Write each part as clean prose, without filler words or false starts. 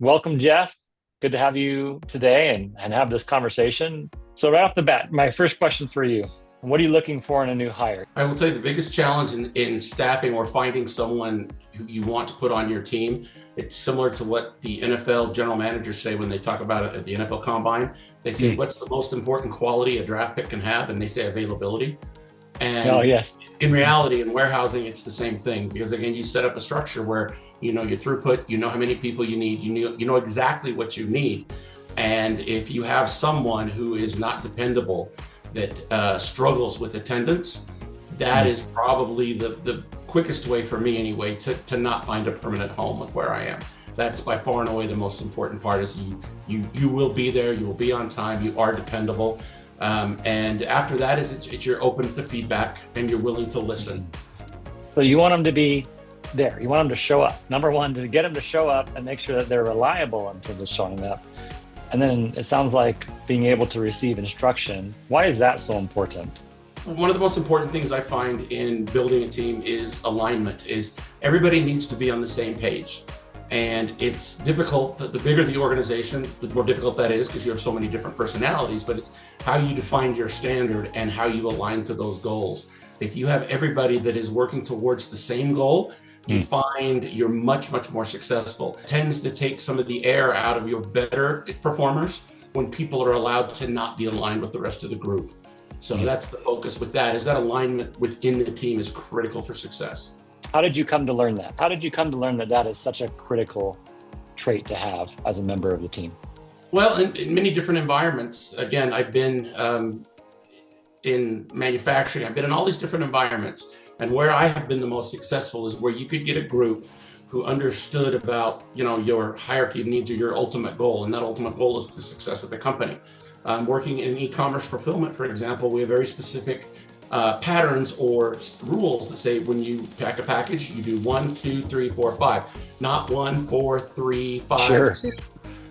Welcome, Jeff. Good to have you today and have this conversation. So, right off the bat, my first question for you: what are you looking for in a new hire? I will tell you the biggest challenge in staffing or finding someone who you want to put on your team. It's similar to what the NFL general managers say when they talk about it at the NFL Combine. They say, Mm. what's the most important quality a draft pick can have? And they say availability. Oh, And yes. in reality, in warehousing, it's the same thing because again, you set up a structure where you know your throughput, you know how many people you need, you know exactly what you need. And if you have someone who is not dependable, that struggles with attendance, that Mm. is probably the quickest way for me anyway to not find a permanent home with where I am. That's by far and away the most important part is you will be there, you will be on time, you are dependable. And after that is it's you're open to feedback and you're willing to listen. So, you want them to be there. You want them to show up. Number one, to get them to show up and make sure that they're reliable in terms of showing up. And then it sounds like being able to receive instruction. Why is that so important? One of the most important things I find in building a team is alignment, is everybody needs to be on the same page. And it's difficult, the bigger the organization, the more difficult that is because you have so many different personalities, but it's how you define your standard and how you align to those goals. If you have everybody that is working towards the same goal, you Mm. find you're much, much more successful. It tends to take some of the air out of your better performers when people are allowed to not be aligned with the rest of the group. So Mm. that's the focus with that, is that alignment within the team is critical for success. How did you come to learn that? How did you come to learn that that is such a critical trait to have as a member of the team? Well, in many different environments, again, I've been in manufacturing, I've been in all these different environments. And where I have been the most successful is where you could get a group who understood about, you know, your hierarchy of needs or your ultimate goal. And that ultimate goal is the success of the company. Working in e-commerce fulfillment, for example, we have very specific patterns or rules that say when you pack a package, you do 1, 2, 3, 4, 5, not 1, 4, 3, 5, Sure.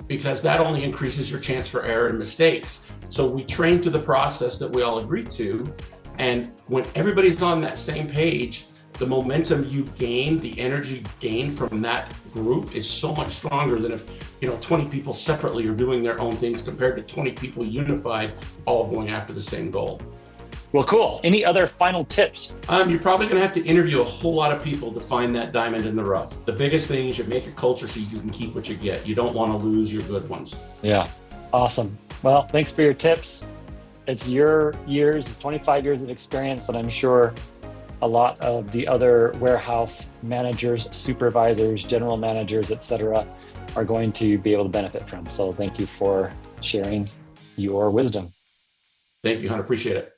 because that only increases your chance for error and mistakes. So we train to the process that we all agree to. And when everybody's on that same page, the momentum you gain, the energy gained from that group is so much stronger than if, you know, 20 people separately are doing their own things compared to 20 people unified, all going after the same goal. Well, cool. Any other final tips? You're probably going to have to interview a whole lot of people to find that diamond in the rough. The biggest thing is you make a culture so you can keep what you get. You don't want to lose your good ones. Yeah. Awesome. Well, thanks for your tips. It's your years, 25 years of experience that I'm sure a lot of the other warehouse managers, supervisors, general managers, et cetera, are going to be able to benefit from. So thank you for sharing your wisdom. Thank you, Hunter. Appreciate it.